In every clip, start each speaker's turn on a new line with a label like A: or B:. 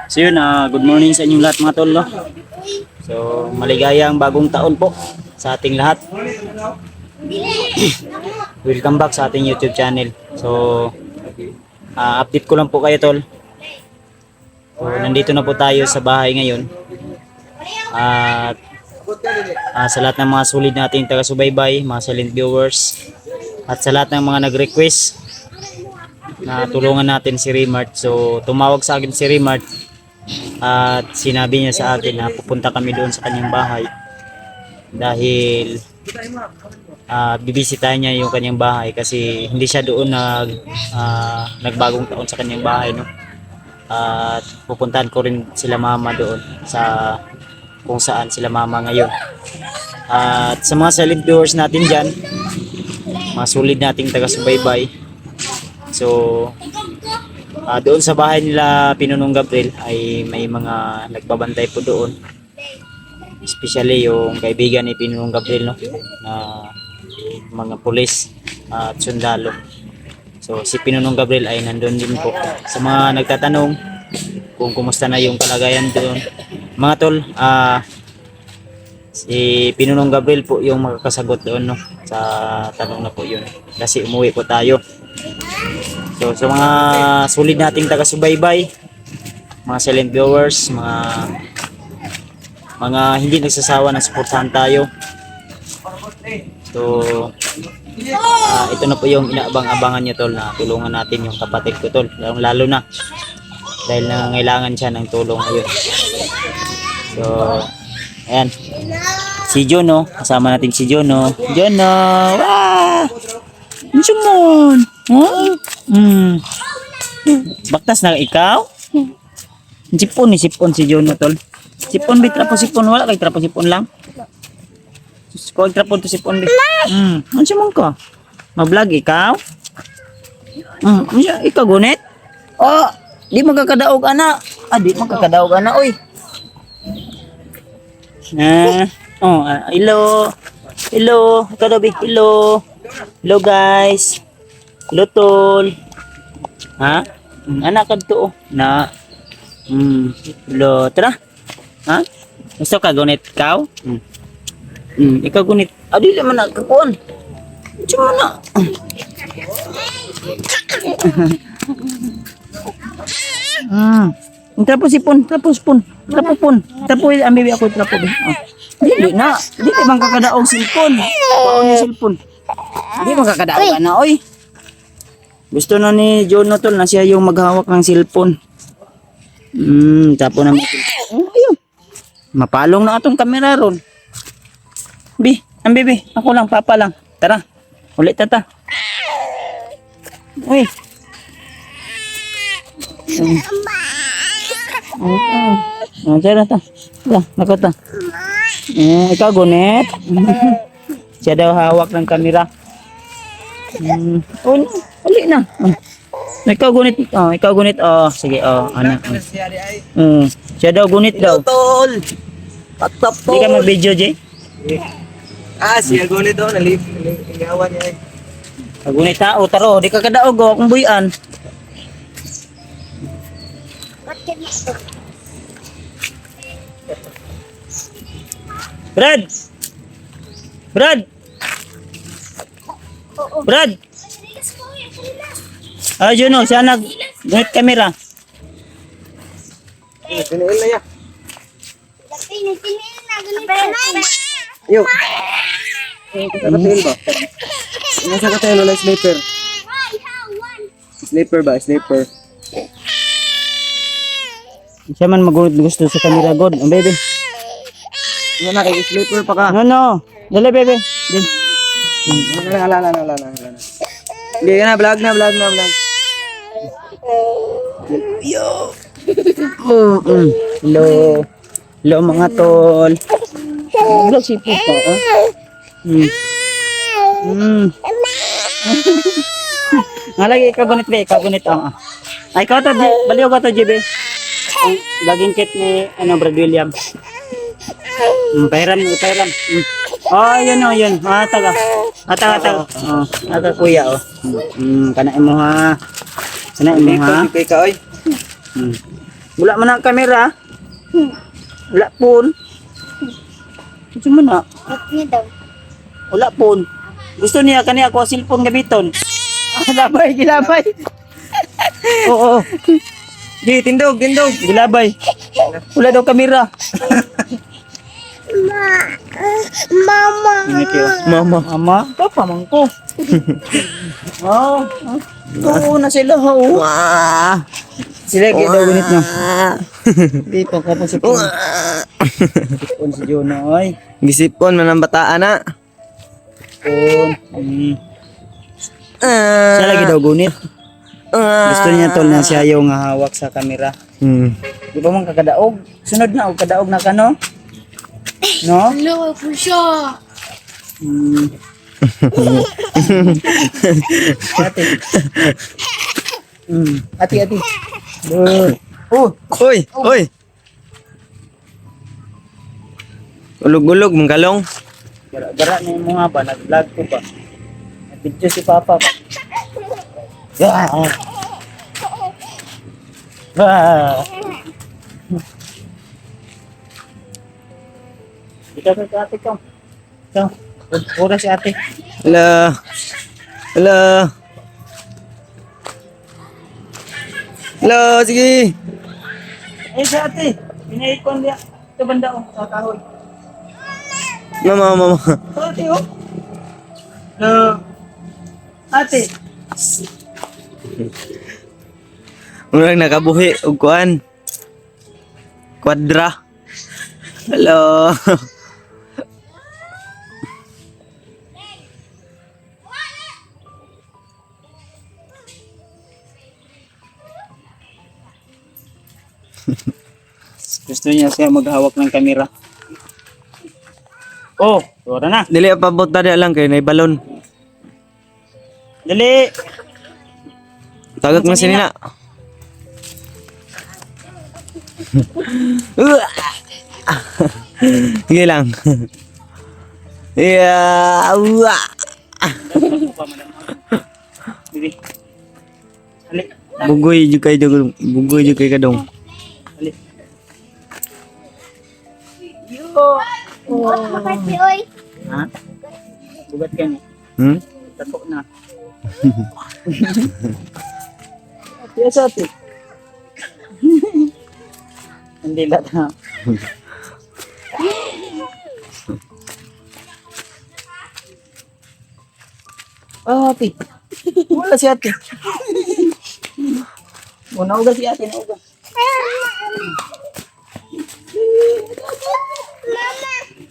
A: So yun, good morning sa inyong lahat mga tol. No? So maligayang bagong taon po sa ating lahat. Welcome back sa ating YouTube channel. So update ko lang po kayo tol. So, nandito na po tayo sa bahay ngayon. At sa lahat ng mga solid nating taga-subaybay, mga silent viewers, at sa lahat ng mga nag-request na tulungan natin si Remart. So tumawag sa akin si Remart at sinabi niya sa akin na pupunta kami doon sa kanyang bahay dahil bibisitahin niya yung kanyang bahay kasi hindi siya doon nagbagong taon sa kanyang bahay, no? At pupuntahan ko rin sila mama doon sa kung saan sila mama ngayon. At sa mga silent viewers natin dyan, mga solid nating taga-subaybay, so doon sa bahay nila Pinunong Gabriel ay may mga nagbabantay po doon, especially yung kaibigan ni Pinunong Gabriel, no? Na mga pulis at sundalo. So si Pinunong Gabriel ay nandun din po. Sa mga nagtatanong kung kumusta na yung kalagayan doon, mga tol, si Pinunong Gabriel po yung makakasagot doon, no? Sa tanong na po yun kasi umuwi po tayo. So sa mga solid nating taga-subaybay, mga silent viewers, mga hindi nagsasawa na suportahan tayo. So ito na po yung inaabang-abangan nyo tol, na tulungan natin yung kapatid ko tol, lalo na dahil nangangailangan siya ng tulong ngayon. So ayan, si Jono, kasama natin si Jono. Jono, Sumon, baktas na ikaw? Sipon si Jono tol. Sipon bit trapo sipon, wala kay trapo sipon lang. Ko trapo to sipon bit. Unsa man ka? Ma-vlog ikaw? Unsa ikaw gunit? Oh, di magkakadaog ana. Di magkakadaog ana oy. Hello. Hello, kadabi. Hello. Hello guys. Hello tol. Ha? Anak kadto na. Hello, tara. Ha? Gusto ka gunit ikaw? Ikaw gunit. Adi man na kakuan. Cuma na. Trapo sipon. Trapo ambi ako trapo be. Dili man kakadaog cellphone. Paon ni cellphone. Di man kakadaog na oy. Gusto na ni Jono tol na siya yung maghawak ng cellphone. Tapo na ayun. Mapalong na atong kamera ron. Ambi, ako lang, papa lang. Tara, ulit tata. Uy. Tara ta. Nakota. Ikaw gunit. Siya daw hawak ng kamera. Ulit na. Ikaw gunit. Sige, anak. Siya daw gunit daw.
B: Tol. Patap to.
A: Di ka mag-video, Jay?
B: Siya gunit daw. Naligawan niya.
A: Gunit tao, taro. Di ka kadaog, kung buyan. Brad! Juno, siya nag-gunit kamera.
B: Tiniil na ya. Yo. Kasakatil ba? Kasakatil wala sniper. Sniper ba? Sniper.
A: Siya man magunit gusto sa kamera, God. Baby.
B: Ano na, kay sniper pa ka?
A: No. Dali, baby. Dali.
B: Hala. Hindi ka na, vlog na. Yo.
A: Hello mga tol. Vlog si Pupa. Ngalagi ikaw gunit. Ay, ikaw to, baliw ka to, JB. Ang laging kit ni Brad William. Pahiram. Yun. Taga. Kuya, Kanain mo ha.
B: Sniper ka, oy.
A: Wala man ang kamera. Wala pon. Ito mo na.
C: Ba't niya daw?
A: Wala pon. Gusto niya kaniya ako cellphone gamiton. Gilabay, gilabay. Oo.
B: Di, tindog.
A: Gilabay. Wala daw kamera.
C: Mama.
B: Mama.
A: Mama, papa man ko. Oh, oo na sila ha. Oh.
B: Wah.
A: Sila kaya daw gunit nyo. Dito ka po si Pon. Pon si Jonah, oy.
B: Gisipon man ang bataan na.
A: Pon. Siya lagi daw gunit. Gusto niya tol na siya yung hawak sa kamera. Di ba man kakadaog? Sunod na, o kadaog na ka no? No?
C: Hello, po siya.
A: Ate. Ate. Oh,
B: Oy. Ulog-ulog mong kalong.
A: gara-gara na yung mga ba, nag-vlog ko ba? Nag-video si Papa ba? Yeah. Ah. Ikaw sa ate ko. Ikaw, pura si ate.
B: Hala. Hello, sige.
A: Eh, si ate. Pinaikon niya. Ito banda ko sa kahoy.
B: Mama.
A: Ito ate, oh. Hello. Ate.
B: Murang nakabuhi og kuan. Kwadra. Hello.
A: Gusto niya siya maghawak ng kamera. Oh, tura na.
B: Dili pa bota dia lang kay nay balon.
A: Dali.
B: Tagak na sinina. Sige lang. Yeah.
A: Dali. Dali.
B: Bugoy jud kay kadong.
A: Dali.
C: Bukas makasi, oy.
A: Ha? Bugat ka niya. Tato na. Yes, ate. Hindi lahat na. Oh, ate. Wala si ate. Nauga si ate, nauga.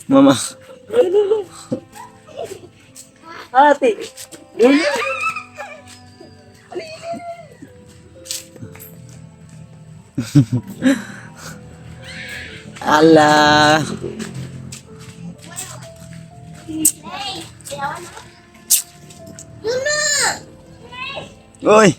B: Mama.
A: Ate.
B: Ala. Oy.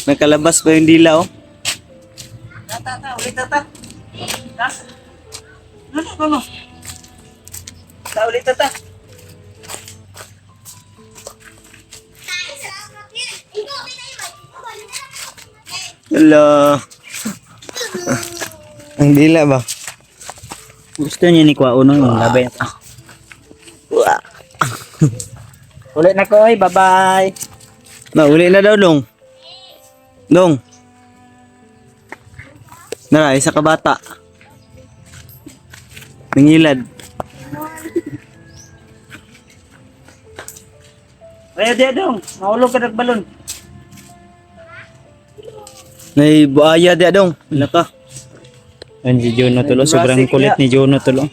B: Nakalabas pa yung dila oh.
A: Ulit tata. No. Ulit tata.
B: Hello. Ang dila ba?
A: Gusto niya ni Kwa Uno yung labay. Ulit na ko, bye-bye.
B: Uli na daw dong. Dong. Nara, isa ka bata. Nangilad.
A: Ayaw dia dong, maulog ka nagbalon.
B: Nay buaya dia dong. Wala ka.
A: Yan si Juno tulo, sobrang kulit ni Juno tulo.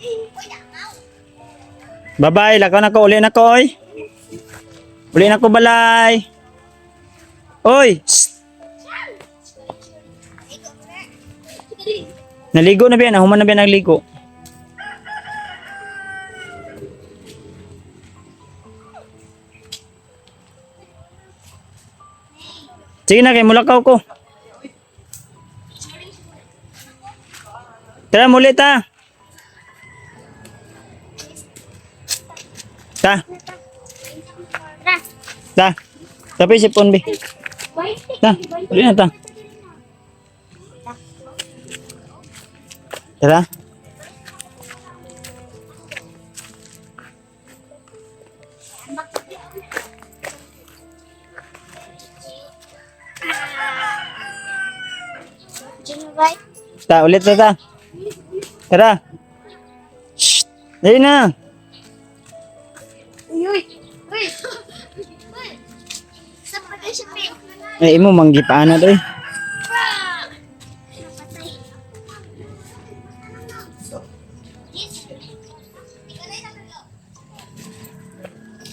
A: Bye-bye, lakaw na ko, uli na ko, oy. Uli na ko, balay. Oy! Shh. Naligo na ba yan? Nahuman na ba yan nagligo? Sige na, kay mulakaw ko. Tara, muli ta. Ta. Ta. Tapi si Pon, be. Ta. Dali na ta. Tara.
C: Ginabay.
A: Ta, ulit na ta. Tara. Shh. Dali na.
C: Uy, uy. Uy. Sa pagay siya, pe.
A: Ay, imo manggipaan na doy.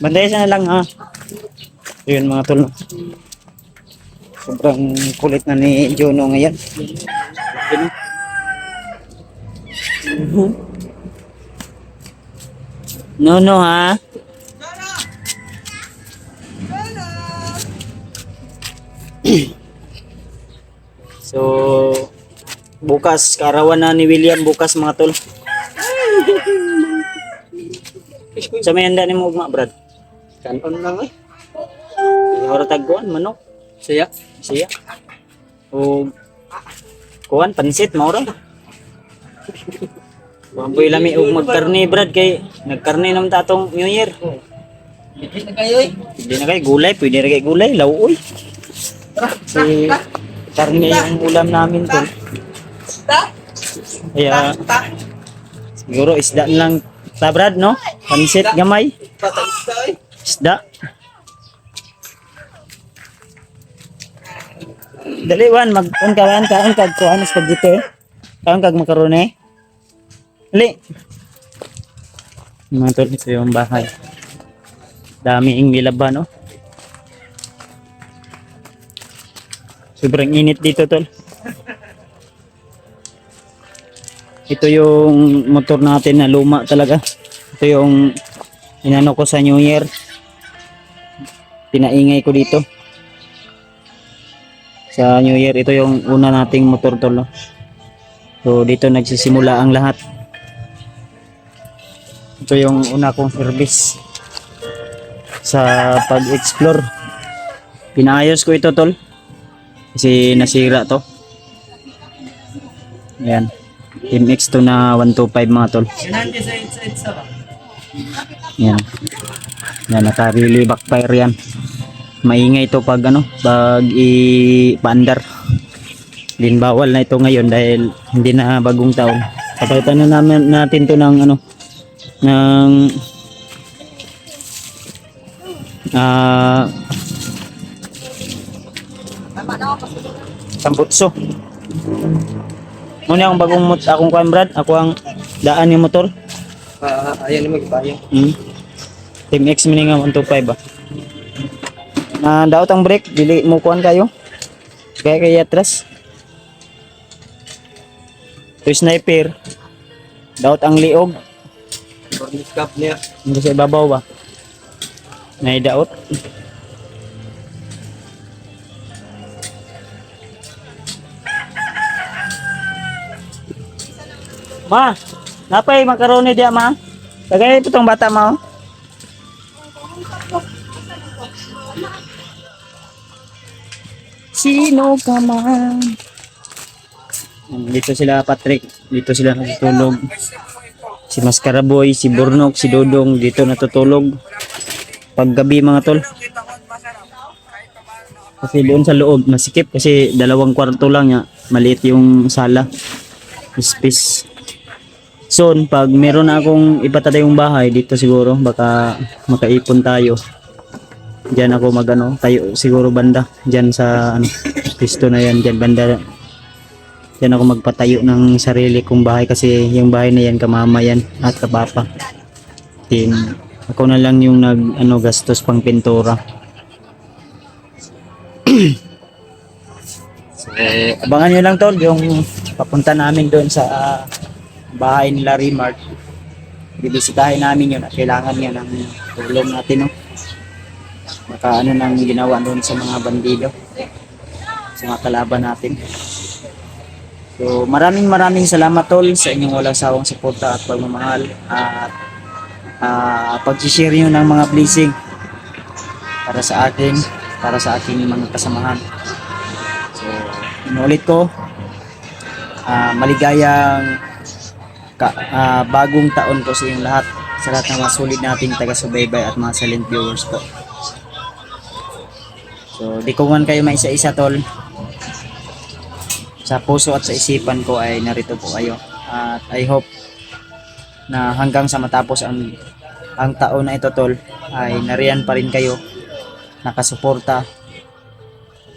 A: Bantay na lang ha. Yun mga tol. Sobrang kulit na ni Jono ngayon. Yun. No, ha? So, bukas, karawan na ni William bukas mga tol. Sa may handa ni mo ugma, Brad.
B: Kanon lang eh.
A: Ihora tagkuan, manok.
B: Siya.
A: Siya. O, kuan, pansit, maura. Wampoy lami og magkarne, Brad, kay nagkarne naman tatong New Year.
B: Hindi na kayo eh.
A: Hindi na kay gulay, pwede na kay gulay, lauoy. Si karne yung ulam namin tol. Kaya, siguro isda na lang ta, Brad, no? Pansit gamay.
B: Patay ka eh.
A: Isda. Dali wan magkuan kaon kag kuan spaghetti. Kaon kag makarone. Dali. Mga tol, ito yung bahay. Dami ing nilaba, no? Sobrang init dito, tol. Ito yung motor natin na luma talaga. Ito yung inano ko sa New Year. Pinaingay ko dito. Sa New Year, ito yung una nating motor, tol, no? So dito nagsisimula ang lahat. Ito yung una kong service sa pag-explore. Pinaayos ko ito, tol. Kasi nasira to. Ayan. Team X to na 125 mga tol. Yan. Yan, naka-relay backfire yan. Maingay ito pag ano, pag i-paandar. Din bawal na ito ngayon dahil hindi na bagong taon. Papalitan na natin to ng ano, ng Sambutso. Muna akong bagong akong kuan, Brad. Ako ang daan yung motor.
B: Ayan yung magbayo.
A: Team X mini nga 125 ba. Na daot ang brake, dili mo kuan kayo. Kaya atras. To sniper. Daot ang liog.
B: Cornice cap niya.
A: Hindi sa ibabaw ba? Naidaot. Ma, napay makaroni dia, ma. Tagay itong bata mo. Sino ka man? Dito sila Patrick, dito sila natutulog. Si Maskaraboy, si Burnok, si Dodong dito natutulog. Paggabi mga tol. Kasi doon sa loob masikip kasi 2 kwarto lang niya. Maliit yung sala. Space. Soon, pag meron na akong ipatatay yung bahay dito siguro, baka makaipon tayo. Diyan ako magano, tayo siguro banda. Diyan sa ano, pisto na yan, diyan banda. Diyan ako magpatayo ng sarili kong bahay kasi yung bahay na yan kamama yan at kapapa. Then, ako na lang yung nag ano, gastos pang pintura. So, abangan nyo lang tol yung papunta namin doon sa bahay nila Remart. Bibisitahin namin yun at kailangan niya ng tulong natin, no? Baka ano nang ginawa doon sa mga bandido, sa mga kalaban natin. So maraming salamat tol sa inyong walang sawang suporta at pagmamahal, at pag-share nyo ng mga blessing para sa akin, para sa aking mga kasamahan. So, inulit ko, maligayang bagong taon ko sa inyong lahat, sa lahat ng mga solid nating taga-subaybay at mga silent viewers po. So, di ko man kayo maisa-isa tol. Sa puso at sa isipan ko ay narito po kayo. At I hope na hanggang sa matapos ang taon na ito tol, ay nariyan pa rin kayo, nakasuporta.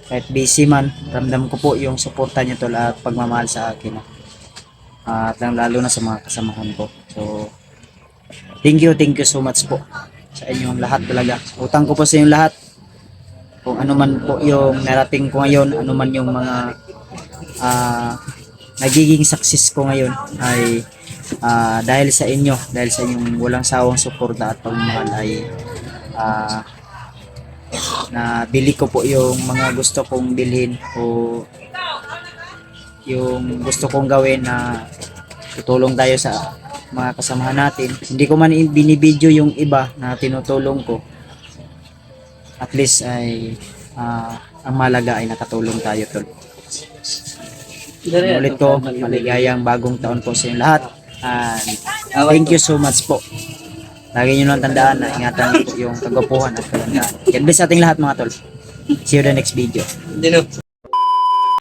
A: Kahit busy man, ramdam ko po yung suporta niyo tol at pagmamahal sa akin. At lalo na sa mga kasamahan ko. So, thank you so much po sa inyong lahat talaga. Utang ko po sa inyong lahat. Kung ano man po yung narating ko ngayon, ano man yung mga nagiging success ko ngayon ay dahil sa inyo, dahil sa inyong walang sawang suporta at pagmamahal ay na bili ko po yung mga gusto kong bilhin o yung gusto kong gawin na tutulong tayo sa mga kasamahan natin. Hindi ko man binibidyo yung iba na tinutulong ko. At least ay ang malaga ay nakatulong tayo tol. Ulit ko, maligayang bagong taon po sa inyo lahat. And thank you so much po. Lagi nyo lang tandaan na ingatan po yung kagwapuhan at kalandaan. God bless ating lahat mga tol. See you the next video.